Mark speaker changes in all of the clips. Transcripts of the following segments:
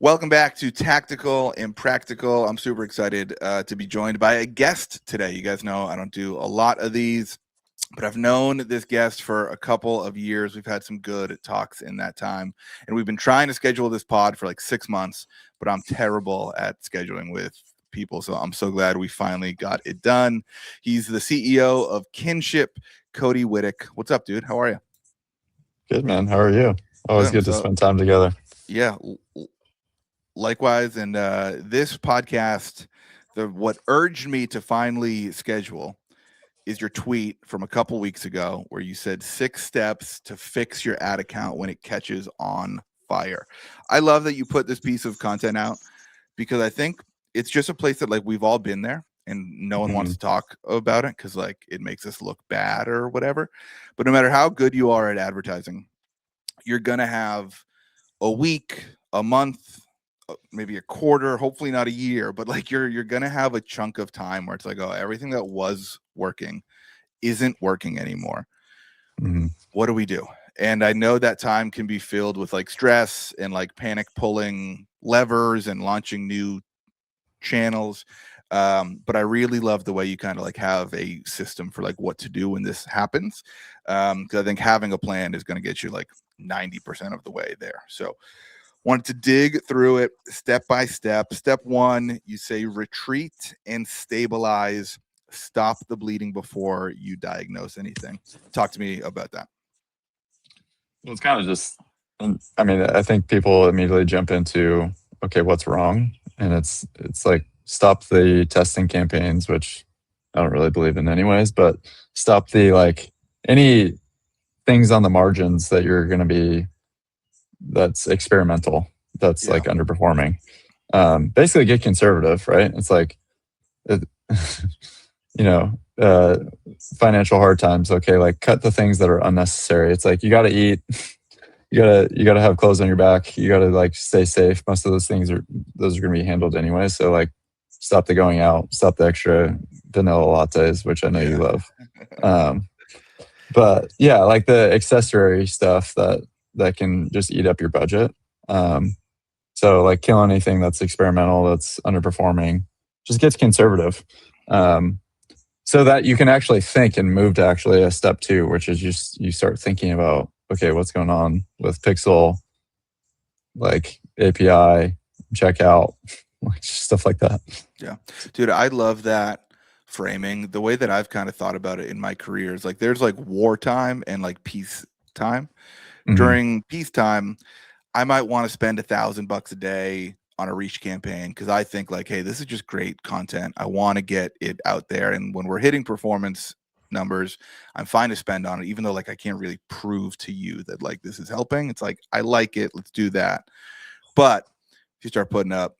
Speaker 1: Welcome back to Tactical and Practical. I'm super excited to be joined by a guest today. You guys know I don't do a lot of these, but I've known this guest for a couple of years. We've had some good talks in that time, and we've been trying to schedule this pod for like 6 months, but I'm terrible at scheduling with people, so I'm so glad we finally got it done. He's the CEO of Kinship, Cody Wittick. What's up, dude? How are you?
Speaker 2: Good, man. How are you? Always good to spend time together.
Speaker 1: Yeah, likewise. And this podcast, what urged me to finally schedule is your tweet from a couple weeks ago where you said 6 steps to fix your ad account when it catches on fire. I love that you put this piece of content out because I think it's just a place that like we've all been there and no one wants to talk about it because like it makes us look bad or whatever. But no matter how good you are at advertising, you're going to have a week, a month, maybe a quarter, hopefully not a year, but like you're gonna have a chunk of time where it's like, oh, everything that was working isn't working anymore. What do we do? And I know that time can be filled with like stress and like panic pulling levers and launching new channels. But I really love the way you kind of like have a system for like what to do when this happens. Because I think having a plan is going to get you like 90% of the way there. So wanted to dig through it step by step. Step 1, you say retreat and stabilize. Stop the bleeding before you diagnose anything. Talk to me about that.
Speaker 2: Well, it's kind of just, I mean, I think people immediately jump into, okay, what's wrong? And it's like, stop the testing campaigns, which I don't really believe in anyways, but stop the, like, any things on the margins that you're going to be, that's experimental, that's like underperforming. Basically get conservative, right? It's like, financial hard times. Okay. Like cut the things that are unnecessary. It's like, you got to eat, you gotta have clothes on your back. You gotta like stay safe. Most of those things are going to be handled anyway. So like stop the going out, stop the extra vanilla lattes, which I know you love. But yeah, like the accessory stuff that can just eat up your budget. So like kill anything that's experimental, that's underperforming, just gets conservative. So that you can actually think and move to actually a step 2, which is you start thinking about, okay, what's going on with Pixel, like API, checkout, stuff like that.
Speaker 1: Yeah. Dude, I love that framing. The way that I've kind of thought about it in my career is like there's like wartime and like peacetime. During peacetime, I might want to spend $1,000 a day on a reach campaign because I think like, hey, this is just great content. I want to get it out there. And when we're hitting performance numbers, I'm fine to spend on it, even though like I can't really prove to you that like this is helping. It's like, I like it. Let's do that. But if you start putting up,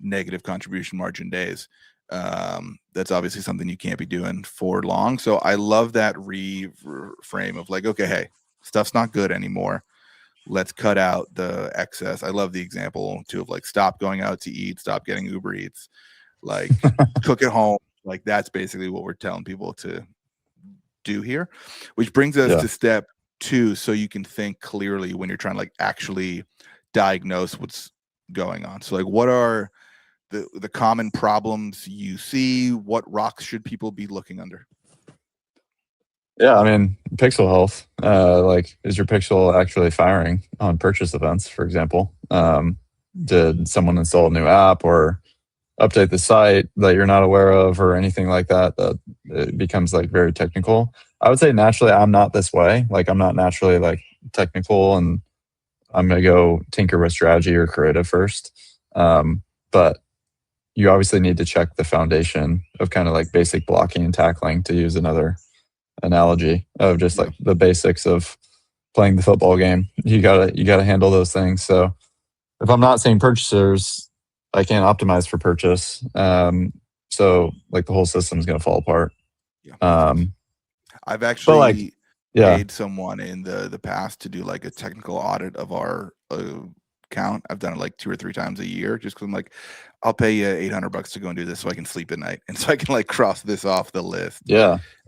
Speaker 1: negative contribution margin days, that's obviously something you can't be doing for long. So I love that reframe of like, okay, hey, stuff's not good anymore. Let's cut out the excess. I love the example too of like stop going out to eat, stop getting Uber Eats, like cook at home. Like that's basically what we're telling people to do here, which brings us to step 2. So you can think clearly when you're trying to like actually diagnose what's going on. So like what are the common problems you see? What rocks should people be looking under?
Speaker 2: Yeah, I mean, pixel health. Like, is your pixel actually firing on purchase events, for example? Did someone install a new app or update the site that you're not aware of or anything like that? That it becomes like very technical. I would say naturally, I'm not this way. Like, I'm not naturally like technical, and I'm gonna go tinker with strategy or creative first. But you obviously need to check the foundation of kind of like basic blocking and tackling, to use another analogy of just like the basics of playing the football game. You gotta handle those things. So if I'm not seeing purchasers, I can't optimize for purchase. So like the whole system is gonna fall apart.
Speaker 1: I've actually paid someone in the past to do like a technical audit of our account. I've done it like 2 or 3 times a year just because I'm like, I'll pay you $800 to go and do this so I can sleep at night. And so I can like cross this off the list.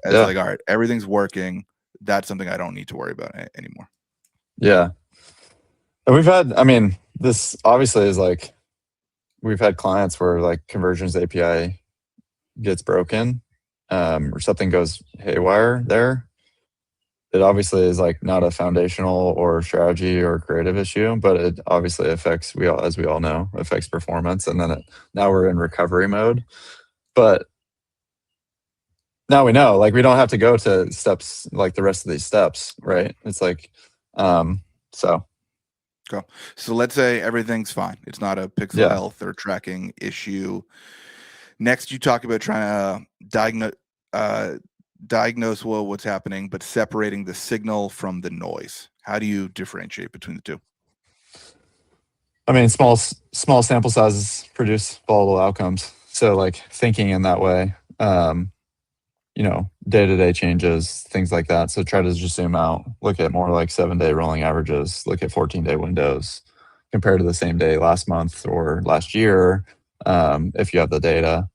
Speaker 1: It's like, all right, everything's working. That's something I don't need to worry about anymore.
Speaker 2: Yeah. And we've had, I mean, this obviously is like we've had clients where like conversions API gets broken, or something goes haywire there. It obviously is like not a foundational or strategy or creative issue, but it obviously affects, as we all know, affects performance. And then now we're in recovery mode. But now we know, like, we don't have to go to steps like the rest of these steps, right? It's like, so.
Speaker 1: Cool. So let's say everything's fine. It's not a pixel health or tracking issue. Next, you talk about trying to diagnose what's happening, but separating the signal from the noise. How do you differentiate between the two?
Speaker 2: I mean, small sample sizes produce volatile outcomes. So like thinking in that way, day-to-day changes, things like that. So try to just zoom out, look at more like 7-day rolling averages, look at 14-day windows compared to the same day last month or last year, if you have the data.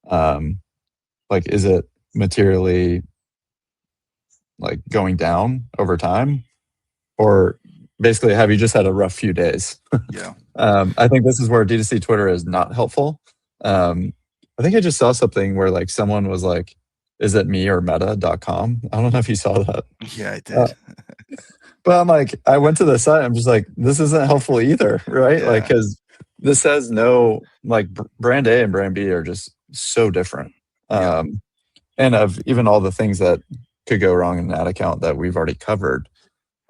Speaker 2: Like, is it materially like going down over time? Or basically, have you just had a rough few days?
Speaker 1: Yeah.
Speaker 2: I think this is where D2C Twitter is not helpful. I think I just saw something where like someone was like, is it me or meta.com? I don't know if you saw that.
Speaker 1: Yeah, I did.
Speaker 2: But I'm like, I went to the site. I'm just like, this isn't helpful either, right?
Speaker 1: Yeah.
Speaker 2: Like, because this has no, like, brand A and brand B are just so different. And of even all the things that could go wrong in that account that we've already covered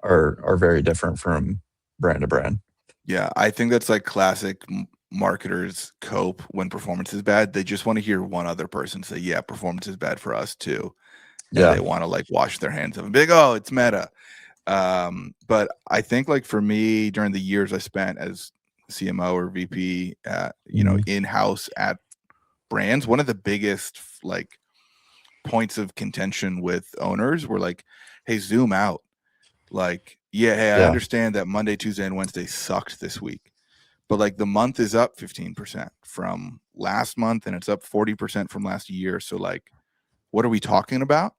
Speaker 2: are very different from brand to brand.
Speaker 1: Yeah, I think that's like classic marketers cope when performance is bad. They just want to hear one other person say, yeah, performance is bad for us too. And they want to like wash their hands of it. Big, oh, it's meta. But I think like for me, during the years I spent as CMO or VP, in-house at brands, one of the biggest like points of contention with owners were like, hey, zoom out. Like, I understand that Monday, Tuesday, and Wednesday sucked this week, but like the month is up 15% from last month and it's up 40% from last year. So like, what are we talking about?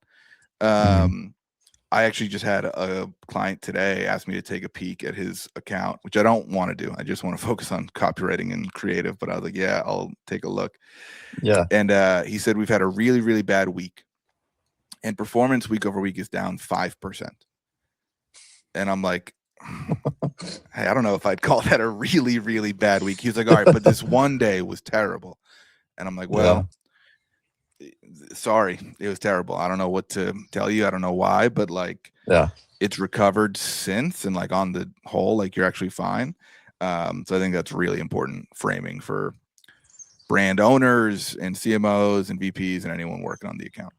Speaker 1: I actually just had a client today ask me to take a peek at his account, which I don't want to do. I just want to focus on copywriting and creative, but I was like, yeah, I'll take a look.
Speaker 2: Yeah.
Speaker 1: And he said, we've had a really, really bad week and performance week over week is down 5%. And I'm like, hey, I don't know if I'd call that a really, really bad week. He was like, all right, but this one day was terrible. And I'm like, well, sorry, it was terrible. I don't know what to tell you. I don't know why, but like, it's recovered since, and like on the whole, like you're actually fine. So I think that's really important framing for brand owners and CMOs and VPs and anyone working on the account.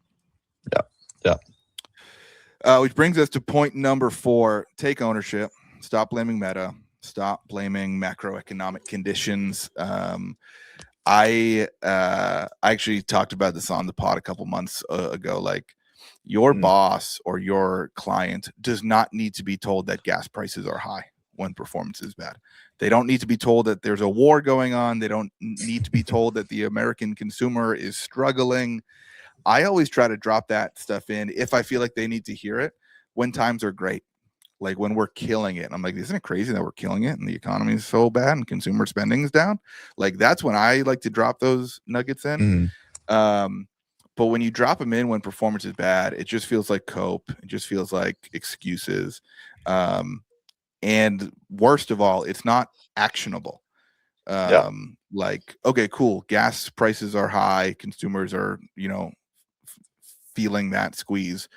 Speaker 1: Which brings us to point number 4, take ownership, stop blaming meta, stop blaming macroeconomic conditions. I actually talked about this on the pod a couple months ago. Like, your boss or your client does not need to be told that gas prices are high when performance is bad. They don't need to be told that there's a war going on. They don't need to be told that the American consumer is struggling. I always try to drop that stuff in if I feel like they need to hear it when times are great. Like when we're killing it. I'm like, isn't it crazy that we're killing it and the economy is so bad and consumer spending is down? Like, that's when I like to drop those nuggets in. But when you drop them in when performance is bad, it just feels like cope. It just feels like excuses. And worst of all, it's not actionable. Like, okay, cool. Gas prices are high. Consumers are, feeling that squeeze.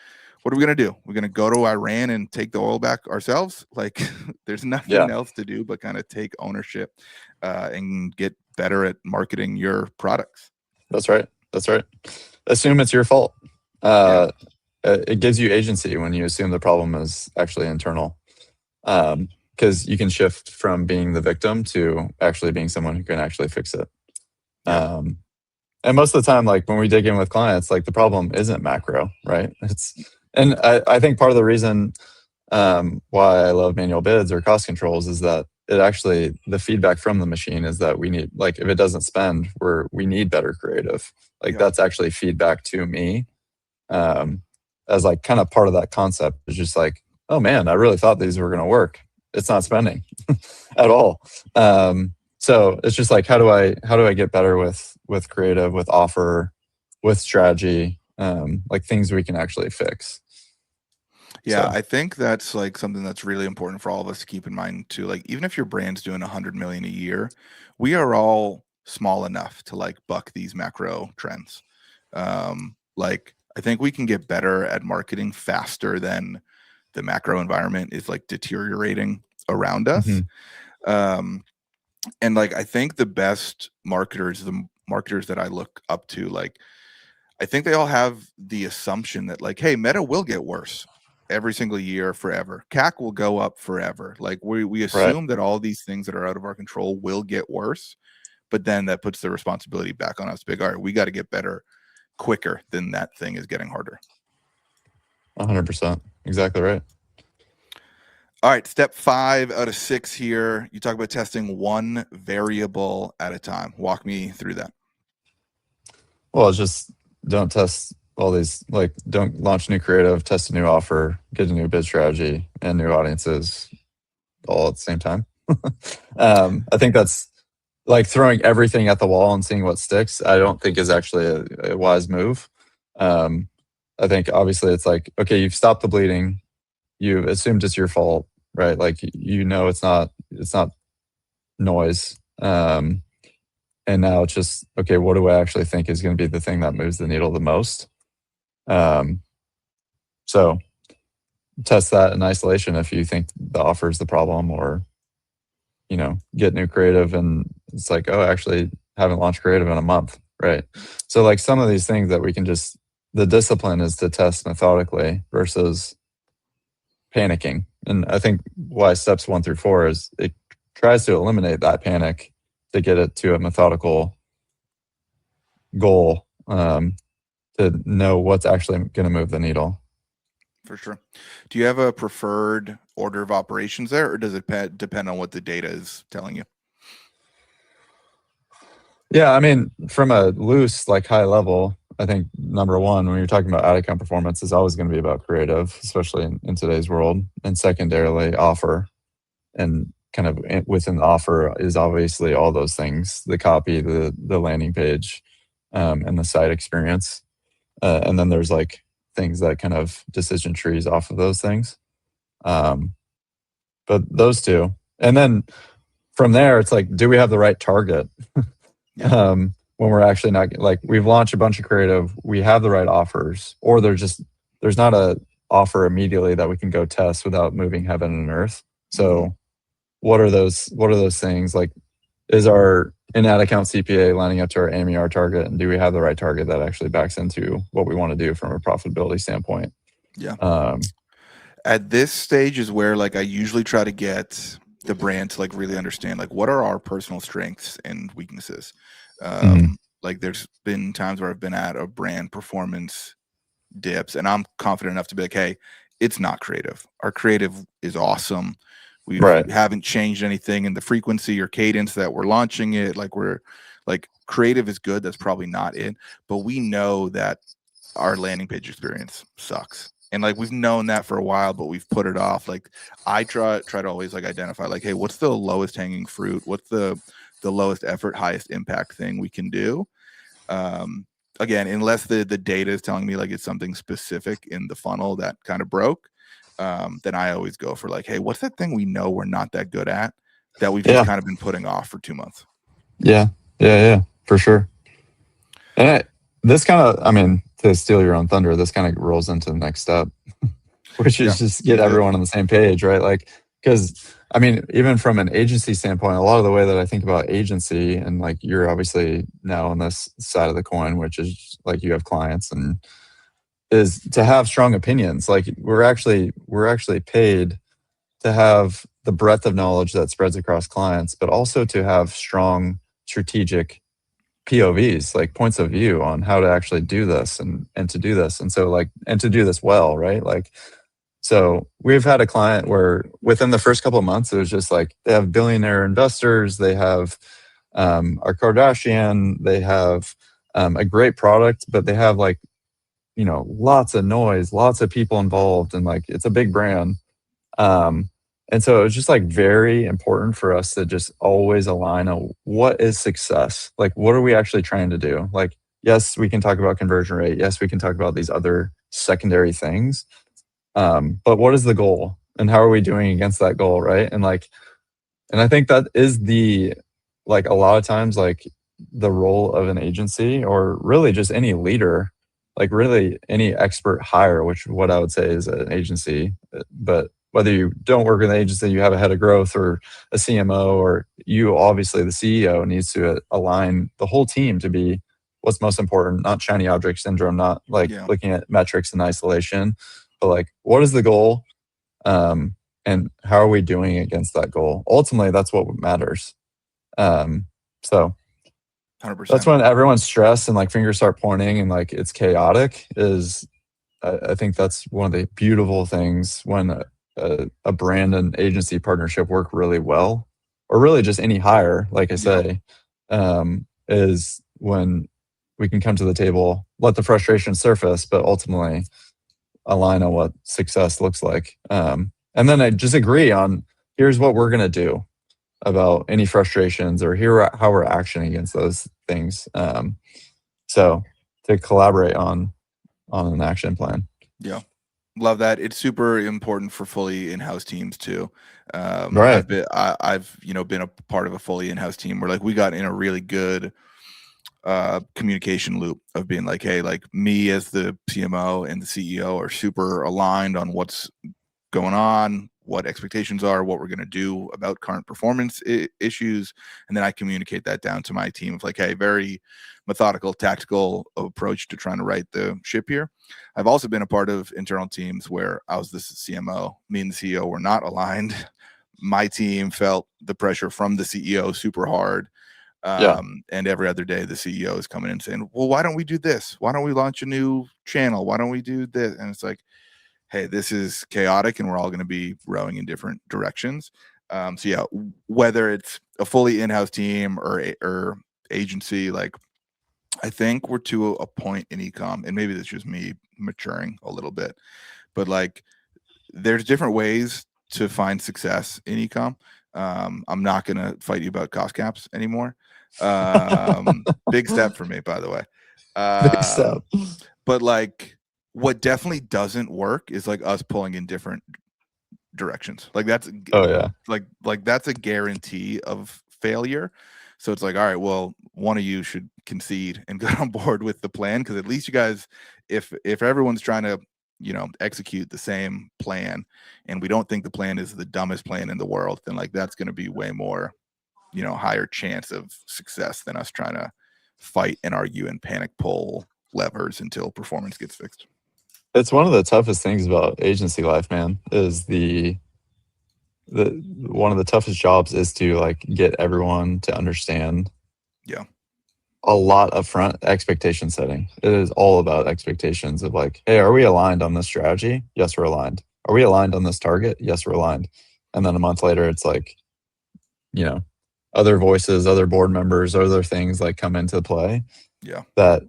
Speaker 1: What are we going to do? We're going to go to Iran and take the oil back ourselves? Like, there's nothing else to do but kind of take ownership and get better at marketing your products.
Speaker 2: That's right. Assume it's your fault. It gives you agency when you assume the problem is actually internal. Because you can shift from being the victim to actually being someone who can actually fix it. And most of the time, like when we dig in with clients, like the problem isn't macro, right? And I think part of the reason why I love manual bids or cost controls is that it actually, the feedback from the machine is that we need, like, if it doesn't spend, we need better creative. Like that's actually feedback to me, as like kind of part of that concept is just like, oh man, I really thought these were going to work. It's not spending at all. So it's just like, how do I get better with creative, with offer, with strategy, like things we can actually fix.
Speaker 1: Yeah,
Speaker 2: So
Speaker 1: I think that's like something that's really important for all of us to keep in mind too. Like, even if your brand's doing 100 million a year, we are all small enough to like buck these macro trends. Like, I think we can get better at marketing faster than the macro environment is like deteriorating around us.
Speaker 2: mhm,
Speaker 1: Um, and like, I think the best marketers, the marketers that I look up to, like, I think they all have the assumption that like, hey, meta will get worse every single year forever. CAC will go up forever. Like, we
Speaker 2: right,
Speaker 1: assume that all these things that are out of our control will get worse, but then that puts the responsibility back on us. Big, all right, we got to get better quicker than that thing is getting harder.
Speaker 2: 100%, exactly right.
Speaker 1: All right, step 5 out of 6 here. You talk about testing one variable at a time. Walk me through that.
Speaker 2: Well, it's just don't test all these, like don't launch new creative, test a new offer, get a new bid strategy and new audiences all at the same time. I think that's like throwing everything at the wall and seeing what sticks. I don't think is actually a wise move. Um, I think obviously it's like, okay, you've stopped the bleeding, you've assumed it's your fault, right? Like it's not noise. And now it's just, okay, what do I actually think is going to be the thing that moves the needle the most? Um, so test that in isolation if you think the offer is the problem, or get new creative and it's like, oh, actually haven't launched creative in a month, right? So like some of these things that we can just, the discipline is to test methodically versus panicking. And I think why steps 1 through 4 is it tries to eliminate that panic to get it to a methodical goal, to know what's actually going to move the needle.
Speaker 1: For sure. Do you have a preferred order of operations there, or does it depend on what the data is telling you?
Speaker 2: Yeah, I mean, from a loose, like high level, I think number one, when you're talking about ad account performance, is always going to be about creative, especially in today's world. And secondarily, offer. And kind of within the offer is obviously all those things: the copy, the landing page, and the site experience. And then there's like things that kind of decision trees off of those things. Um, but those two, and then from there, it's like, do we have the right target?
Speaker 1: Yeah.
Speaker 2: When we're actually not, like, we've launched a bunch of creative, we have the right offers, or there's not a offer immediately that we can go test without moving heaven and earth. So what are those things? Like, is our in-ad account CPA lining up to our AMER target, and do we have the right target that actually backs into what we want to do from a profitability standpoint?
Speaker 1: Yeah.
Speaker 2: Um,
Speaker 1: At this stage is where like I usually try to get the brand to like really understand like what are our personal strengths and weaknesses.
Speaker 2: mhm,
Speaker 1: Like, there's been times where I've been at a brand performance dips and I'm confident enough to be like, hey, it's not creative. Our creative is awesome. We
Speaker 2: right.
Speaker 1: haven't changed anything in the frequency or cadence that we're launching it. Like, we're like, creative is good. That's probably not it. But we know that our landing page experience sucks. And like, we've known that for a while, but we've put it off. Like, I try to always like identify like, hey, what's the lowest hanging fruit? What's the lowest effort, highest impact thing we can do? Um, Again, unless the data is telling me like it's something specific in the funnel that kind of broke, then I always go for like, hey, what's that thing we know we're not that good at that we've just
Speaker 2: Yeah,
Speaker 1: kind of been putting off for 2 months?
Speaker 2: yeah, yeah, for sure. And this kind of, I mean, to steal your own thunder, this kind of rolls into the next step, which
Speaker 1: Yeah,
Speaker 2: is just get
Speaker 1: please do.
Speaker 2: everyone on the same page, right? Like, because I mean, even from an agency standpoint, a lot of the way that I think about agency, and like you're obviously now on this side of the coin, which is like you have clients, and is to have strong opinions. Like we're actually paid to have the breadth of knowledge that spreads across clients, but also to have strong strategic POVs, like points of view on how to actually do this and to do this. And so like, and to do this well, right? Like, so we've had a client where within the first couple of months, it was just like, they have billionaire investors, they have our Kardashian, they have a great product, but they have like, lots of noise, lots of people involved, and like, it's a big brand. Um, And so it was just like very important for us to just always align on what is success? Like, what are we actually trying to do? Like, yes, we can talk about conversion rate. Yes, we can talk about these other secondary things. But what is the goal and how are we doing against that goal? Right. And I think that is like a lot of times, like the role of an agency or really just any leader, like really any expert hire, which what I would say is an agency. But whether you don't work in an agency, you have a head of growth or a CMO, or you obviously the CEO needs to align the whole team to be what's most important, not shiny object syndrome, not like
Speaker 1: Yeah,
Speaker 2: looking at metrics in isolation, but like what is the goal? Um, and how are we doing against that goal? Ultimately, that's what matters. Um, so that's
Speaker 1: 100%.
Speaker 2: when everyone's stressed and like fingers start pointing and like it's chaotic. Is I think that's one of the beautiful things when a brand and agency partnership work really well, or really just any hire. Like I
Speaker 1: Yeah,
Speaker 2: say, is when we can come to the table, let the frustration surface, but ultimately align on what success looks like. And then I just agree on here's what we're going to do about any frustrations or here how we're actioning against those things. So to collaborate on an action plan.
Speaker 1: yeah. Love that. It's super important for fully in-house teams too.
Speaker 2: Right.
Speaker 1: I've been a part of a fully in-house team where like we got in a really good communication loop of being like, hey, like me as the CMO and the CEO are super aligned on what's going on, what expectations are, what we're going to do about current performance issues, and then I communicate that down to my team of like, hey, very methodical, tactical approach to trying to right the ship here. I've also been a part of internal teams where I was the CMO, me and the CEO were not aligned. My team felt the pressure from the CEO super hard.
Speaker 2: Yeah.
Speaker 1: And every other day the CEO is coming in saying, well, why don't we do this? Why don't we launch a new channel? Why don't we do this? And it's like, hey, this is chaotic and we're all going to be rowing in different directions. So yeah, whether it's a fully in-house team or agency, like I think we're to a point in ecom, and maybe that's just me maturing a little bit, but like there's different ways to find success in ecom. I'm not going to fight you about cost caps anymore. Big step for me, by the way.
Speaker 2: Big step.
Speaker 1: But like what definitely doesn't work is like us pulling in different directions. Like that's
Speaker 2: Oh yeah.
Speaker 1: like that's a guarantee of failure. So it's like, all right, well, one of you should concede and get on board with the plan because at least you guys, if everyone's trying to execute the same plan and we don't think the plan is the dumbest plan in the world, then like that's going to be way more higher chance of success than us trying to fight and argue and panic pull levers until performance gets fixed.
Speaker 2: It's one of the toughest things about agency life, man, is the one of the toughest jobs is to like get everyone to understand
Speaker 1: Yeah,
Speaker 2: a lot of front expectation setting. It is all about expectations of like, hey, are we aligned on this strategy? Yes, we're aligned. Are we aligned on this target? Yes, we're aligned. And then a month later, it's like, you know, other voices, other board members, other things like come into play
Speaker 1: yeah,
Speaker 2: that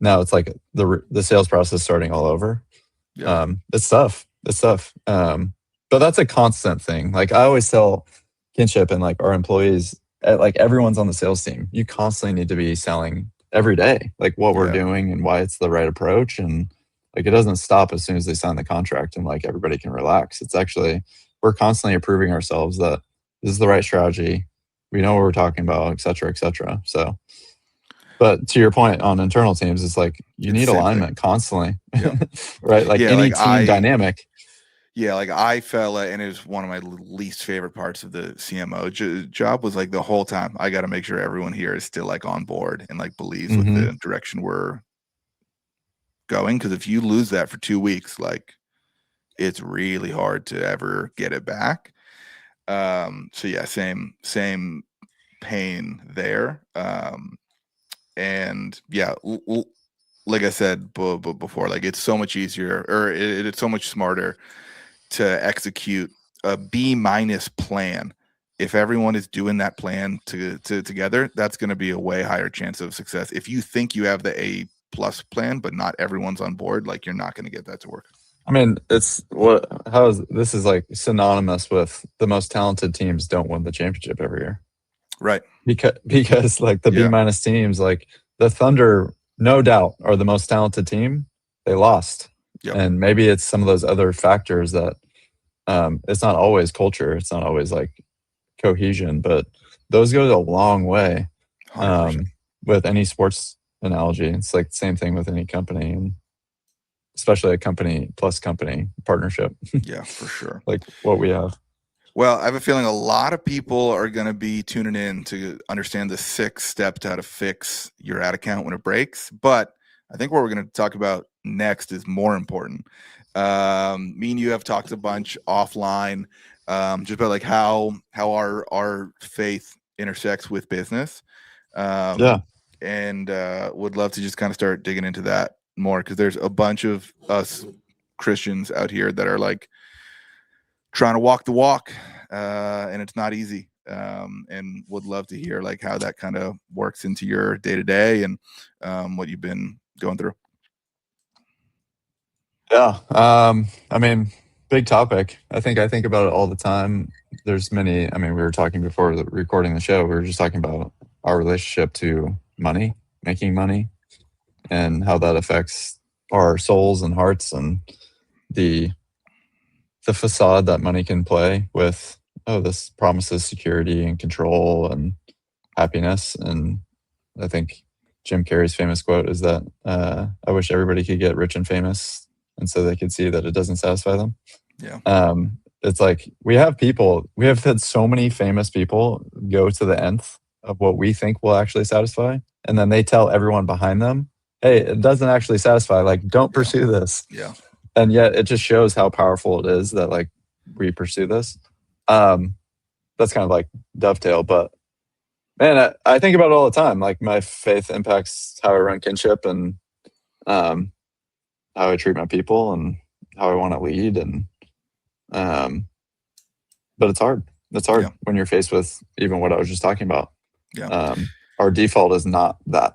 Speaker 2: now it's like the sales process starting all over.
Speaker 1: yeah,
Speaker 2: It's tough. It's tough. But that's a constant thing. Like I always tell Kinship and like our employees, like everyone's on the sales team. You constantly need to be selling every day, like what we're
Speaker 1: yeah.
Speaker 2: doing and why it's the right approach. And like it doesn't stop as soon as they sign the contract and like everybody can relax. It's actually we're constantly approving ourselves that this is the right strategy. We know what we're talking about, et cetera, et cetera. So but to your point on internal teams, it's like you
Speaker 1: It's the
Speaker 2: need
Speaker 1: same thing.
Speaker 2: alignment constantly,
Speaker 1: Yeah,
Speaker 2: right? Like
Speaker 1: yeah.
Speaker 2: any team dynamic.
Speaker 1: Yeah, like I felt like, and it was one of my least favorite parts of the CMO job was like the whole time I got to make sure everyone here is still like on board and like believes with
Speaker 2: Hmm.
Speaker 1: the direction we're going. Because if you lose that for 2 weeks, like it's really hard to ever get it back. So yeah, same pain there. And yeah, like I said before, like it's so much easier, or it's so much smarter to execute a B minus plan. If everyone is doing that plan together, that's going to be a way higher chance of success. If you think you have the A plus plan, but not everyone's on board, like you're not going to get that to work.
Speaker 2: I mean, this is like synonymous with the most talented teams don't win the championship every year.
Speaker 1: Right.
Speaker 2: Because like the B
Speaker 1: Yeah.
Speaker 2: minus teams, like the Thunder, no doubt are the most talented team. They lost.
Speaker 1: Yep.
Speaker 2: And maybe it's some of those other factors that it's not always culture. It's not always like cohesion, but those go a long way
Speaker 1: 100%.
Speaker 2: with any sports analogy. It's like the same thing with any company, and especially a company plus company partnership,
Speaker 1: Yeah, for sure.
Speaker 2: like what we have.
Speaker 1: Well, I have a feeling a lot of people are going to be tuning in to understand the 6 steps to how to fix your ad account when it breaks. But I think what we're going to talk about next is more important. Me and you have talked a bunch offline, just about like how our faith intersects with business.
Speaker 2: Yeah.
Speaker 1: And would love to just kind of start digging into that more, because there's a bunch of us Christians out here that are like trying to walk the walk, and it's not easy. And would love to hear like how that kind of works into your day to day, and what you've been going through.
Speaker 2: Yeah. I mean, big topic. I think about it all the time. There's many, I mean, we were talking before recording the show, we were just talking about our relationship to money, making money, and how that affects our souls and hearts, and the facade that money can play with, oh, this promises security and control and happiness. And I think Jim Carrey's famous quote is that I wish everybody could get rich and famous, and so they could see that it doesn't satisfy them.
Speaker 1: Yeah.
Speaker 2: It's like we have had so many famous people go to the nth of what we think will actually satisfy, and then they tell everyone behind them, hey, it doesn't actually satisfy, like don't pursue this.
Speaker 1: Yeah.
Speaker 2: And yet it just shows how powerful it is that like we pursue this. That's kind of like dovetail, but man, I think about it all the time. Like my faith impacts how I run kinship, and how I treat my people, and how I want to lead. And but it's hard. It's hard when you're faced with even what I was just talking about.
Speaker 1: Yeah.
Speaker 2: Our default is not that.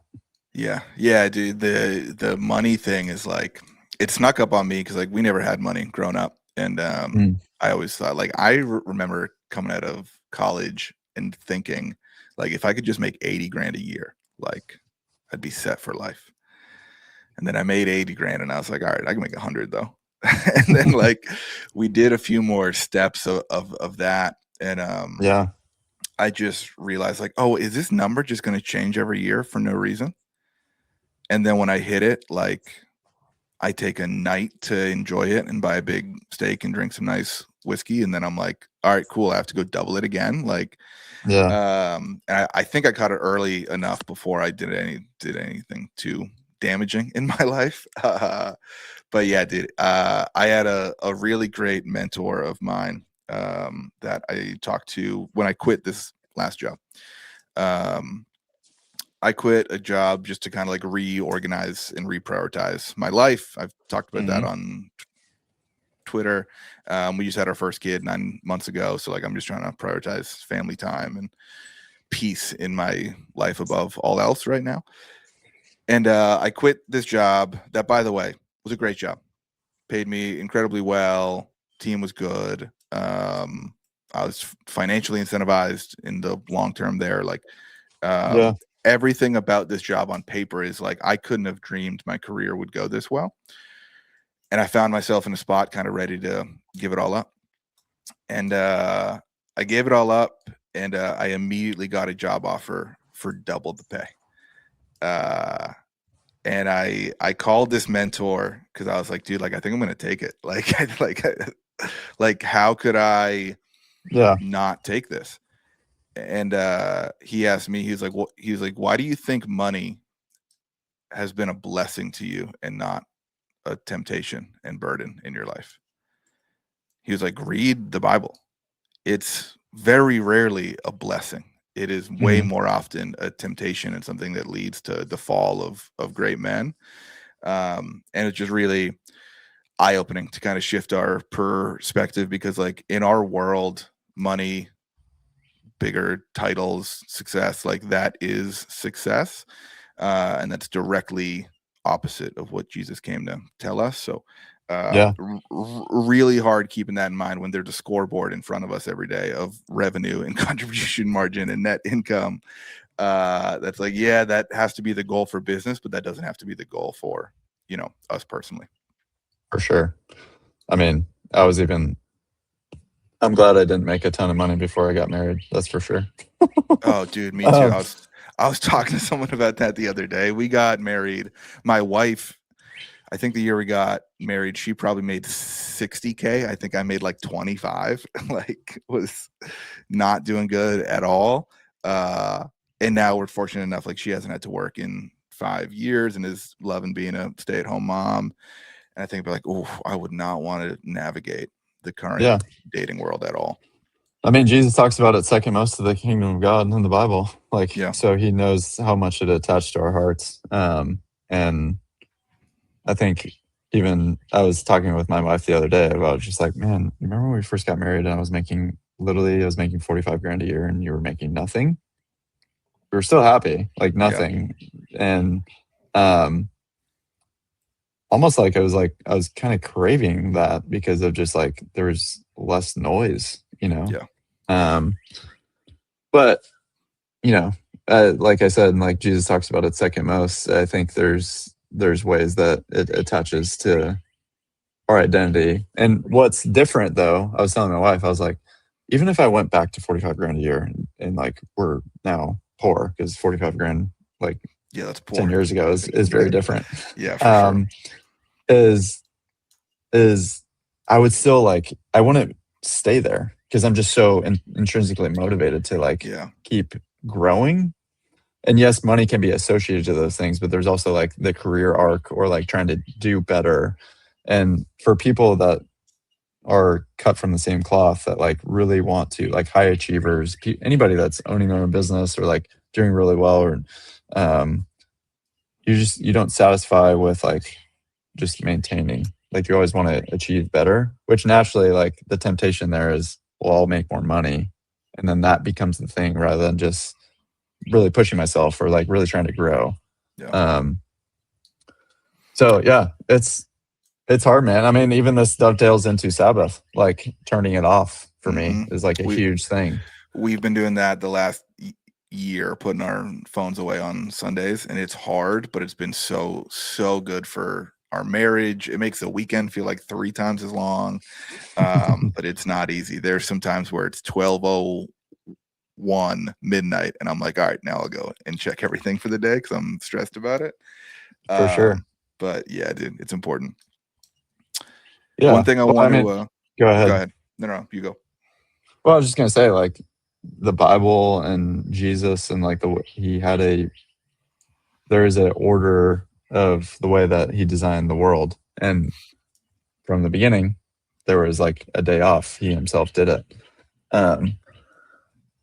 Speaker 1: Yeah. Yeah, dude. The money thing is like, it snuck up on me because like we never had money growing up. And I always thought, like, I remember coming out of college and thinking, like, if I could just make 80 grand a year, like I'd be set for life. And then I made 80 grand and I was like, all right, I can make 100 though. And then like we did a few more steps of that. And
Speaker 2: Yeah.
Speaker 1: I just realized, like, oh, is this number just going to change every year for no reason? And then when I hit it, like, I take a night to enjoy it and buy a big steak and drink some nice whiskey. And then I'm like, all right, cool. I have to go double it again. Like,
Speaker 2: Yeah.
Speaker 1: I think I caught it early enough before I did anything too damaging in my life. But yeah, dude, I had a really great mentor of mine that I talked to when I quit this last job. I quit a job just to kind of like reorganize and reprioritize my life. I've talked about that on Twitter. We just had our first kid 9 months ago. So like, I'm just trying to prioritize family time and peace in my life above all else right now. And I quit this job that, by the way, was a great job. Paid me incredibly well. Team was good. I was financially incentivized in the long term there. Like, everything about this job on paper is like, I couldn't have dreamed my career would go this well. And I found myself in a spot kind of ready to give it all up. And I gave it all up, and I immediately got a job offer for double the pay. And I called this mentor because I was like, dude, like, I think I'm gonna take it. Like how could I not take this? And he asked me, he was like, why do you think money has been a blessing to you and not a temptation and burden in your life? He was like, read the Bible. It's very rarely a blessing. It is way more often a temptation and something that leads to the fall of great men. And it's just really eye-opening to kind of shift our perspective, because like in our world, money, bigger titles, success, like that is success. And that's directly opposite of what Jesus came to tell us. So
Speaker 2: Yeah,
Speaker 1: Really hard keeping that in mind when there's a scoreboard in front of us every day of revenue and contribution margin and net income. That's like, yeah, that has to be the goal for business, but that doesn't have to be the goal for, us personally.
Speaker 2: for sure. I mean, I'm glad I didn't make a ton of money before I got married. That's for sure.
Speaker 1: Oh, dude, me too.
Speaker 2: Um,
Speaker 1: I was talking to someone about that the other day. We got married. My wife, I think the year we got married, she probably made 60K. I think I made like 25. Like, was not doing good at all. And now we're fortunate enough, like, she hasn't had to work in 5 years and is loving being a stay-at-home mom. And I think, like, oh, I would not want to navigate the current
Speaker 2: yeah.
Speaker 1: dating world at all.
Speaker 2: I mean, Jesus talks about it second most to the kingdom of God in the Bible. Like,
Speaker 1: Yeah.
Speaker 2: so he knows how much it attached to our hearts. And I think even I was talking with my wife the other day about just like, man, you remember when we first got married and I was making 45 grand a year and you were making nothing? We were still happy, like
Speaker 1: Yeah.
Speaker 2: nothing. And um almost like I was kind of craving that because of just like there was less noise, you know.
Speaker 1: Yeah.
Speaker 2: Um but you know, like I said, and like Jesus talks about it second most, I think there's ways that it attaches to our identity. And what's different though, I was telling my wife, I was like, even if I went back to 45 grand a year and like we're now poor because 45 grand like
Speaker 1: Yeah, that's
Speaker 2: 10
Speaker 1: poor.
Speaker 2: years ago is very different.
Speaker 1: Yeah, for sure.
Speaker 2: Is is I would still like I wouldn't stay there because I'm just so intrinsically motivated to like
Speaker 1: Yeah.
Speaker 2: keep growing. And yes, money can be associated to those things, but there's also like the career arc or like trying to do better. And for people that are cut from the same cloth that like really want to like high achievers, anybody that's owning their own business or like doing really well, or um, you don't satisfy with like just maintaining. Like you always want to achieve better, which naturally like the temptation there is, well, I'll make more money, and then that becomes the thing rather than just really pushing myself or like really trying to grow.
Speaker 1: Yeah.
Speaker 2: So yeah, it's hard, man. I mean, even this dovetails into Sabbath, like turning it off for me is like a huge thing.
Speaker 1: We've been doing that the last year, putting our phones away on Sundays, and it's hard, but it's been so good for our marriage. It makes the weekend feel like 3 times as long. But it's not easy. There's some times where it's 12:01 midnight, and I'm like, all right, now I'll go and check everything for the day because I'm stressed about it.
Speaker 2: For sure.
Speaker 1: But yeah, dude, it's important.
Speaker 2: Yeah.
Speaker 1: One thing I
Speaker 2: Well,
Speaker 1: want
Speaker 2: I mean,
Speaker 1: to
Speaker 2: go ahead.
Speaker 1: go ahead. No, you go.
Speaker 2: Well, I was just gonna say, like the Bible and Jesus, and like there is an order of the way that he designed the world, and from the beginning, there was like a day off. He himself did it.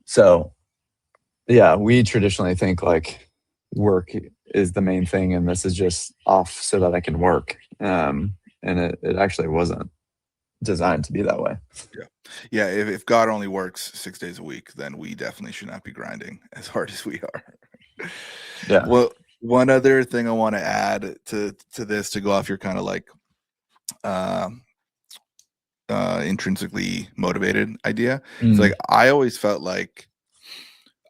Speaker 2: So yeah, we traditionally think like work is the main thing, and this is just off so that I can work. And it actually wasn't designed to be that way.
Speaker 1: Yeah. If God only works 6 days a week, then we definitely should not be grinding as hard as we are.
Speaker 2: Yeah.
Speaker 1: Well, one other thing I want to add to this, to go off your kind of like intrinsically motivated idea. It's like I always felt like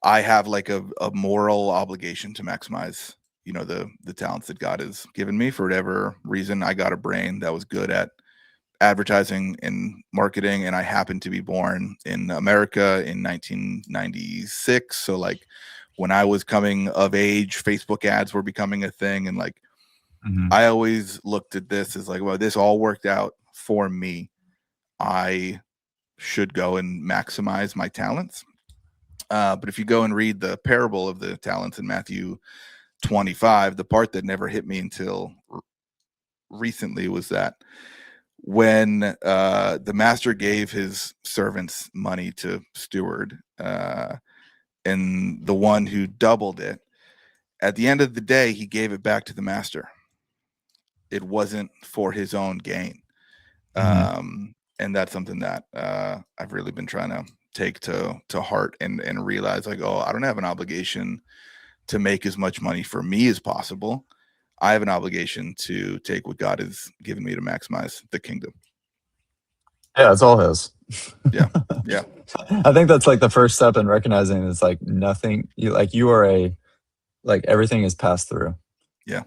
Speaker 1: I have like a moral obligation to maximize, the talents that God has given me. For whatever reason, I got a brain that was good at advertising and marketing, and I happened to be born in America in 1996. So like when I was coming of age, Facebook ads were becoming a thing, and like I always looked at this as like, well, this all worked out for me. I should go and maximize my talents. But if you go and read the parable of the talents in Matthew 25, the part that never hit me until recently was that when the master gave his servants money to steward, and the one who doubled it, at the end of the day, he gave it back to the master. It wasn't for his own gain. And that's something that I've really been trying to take to heart and realize like, oh, I don't have an obligation to make as much money for me as possible. I have an obligation to take what God has given me to maximize the kingdom.
Speaker 2: Yeah, it's all his.
Speaker 1: Yeah. Yeah.
Speaker 2: I think that's like the first step in recognizing it's like nothing you are like everything is passed through.
Speaker 1: Yeah.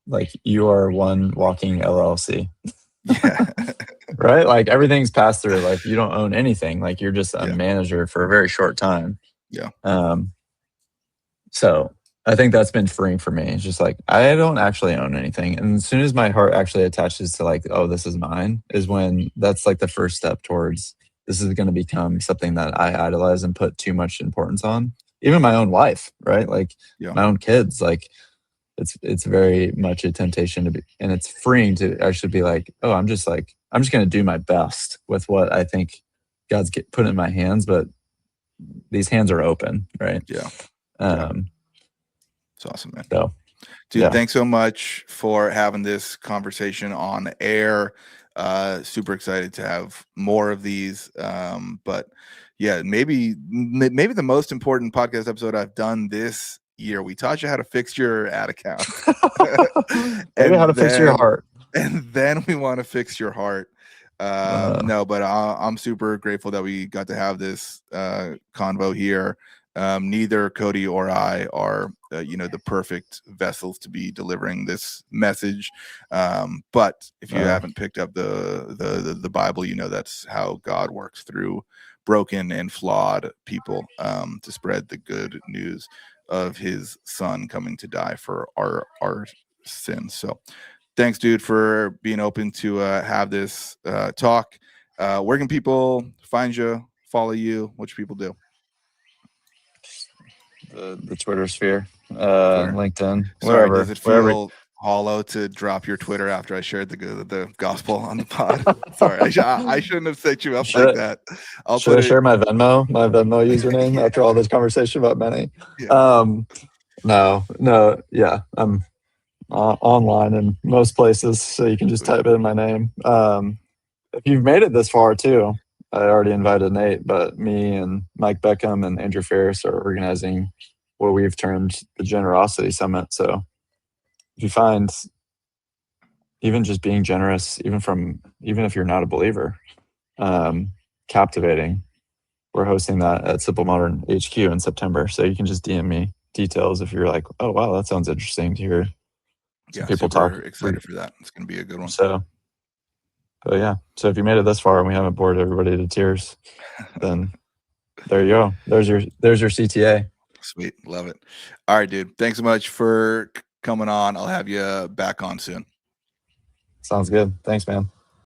Speaker 2: Like you are one walking LLC.
Speaker 1: Yeah.
Speaker 2: Right? Like everything's passed through. Like you don't own anything. Like you're just a
Speaker 1: Yeah.
Speaker 2: manager for a very short time.
Speaker 1: Yeah.
Speaker 2: So I think that's been freeing for me. It's just like I don't actually own anything. And as soon as my heart actually attaches to like, oh, this is mine, is when that's like the first step towards this is going to become something that I idolize and put too much importance on. Even my own life, right? Like
Speaker 1: Yeah.
Speaker 2: my own kids, like it's very much a temptation to be, and it's freeing to actually be like, oh, I'm just going to do my best with what I think God's put in my hands, but these hands are open, right?
Speaker 1: Yeah. It's awesome, man.
Speaker 2: So,
Speaker 1: dude,
Speaker 2: yeah.
Speaker 1: Thanks so much for having this conversation on air. Super excited to have more of these. But yeah, maybe the most important podcast episode I've done this year. We taught you how to fix your ad account.
Speaker 2: Maybe how to fix your heart.
Speaker 1: And then we want to fix your heart. No, but I'm super grateful that we got to have this convo here. Neither Cody or I are, the perfect vessels to be delivering this message. But if you haven't picked up the Bible, that's how God works through broken and flawed people to spread the good news of his son coming to die for our sins. So thanks, dude, for being open to have this talk. Where can people find you, follow you? What should people do?
Speaker 2: The Twitter sphere,
Speaker 1: Twitter.
Speaker 2: LinkedIn,
Speaker 1: Sorry,
Speaker 2: wherever.
Speaker 1: does it feel hollow to drop your Twitter after I shared the gospel on the pod? Sorry, I shouldn't have set you up like that.
Speaker 2: Should I share my Venmo username after all this conversation about money? Yeah. No, yeah, I'm online in most places, so you can just type in my name. If you've made it this far too, I already invited Nate, but me and Mike Beckham and Andrew Ferris are organizing what we've termed the Generosity Summit. So if you find even just being generous, even if you're not a believer, captivating, we're hosting that at Simple Modern HQ in September. So you can just DM me details if you're like, oh wow, that sounds interesting to hear people talk.
Speaker 1: Excited for that. It's going to be a good one.
Speaker 2: So yeah. So if you made it this far and we haven't bored everybody to tears, then there you go. There's your CTA.
Speaker 1: Sweet. Love it. All right, dude. Thanks so much for coming on. I'll have you back on soon.
Speaker 2: Sounds good. Thanks, man.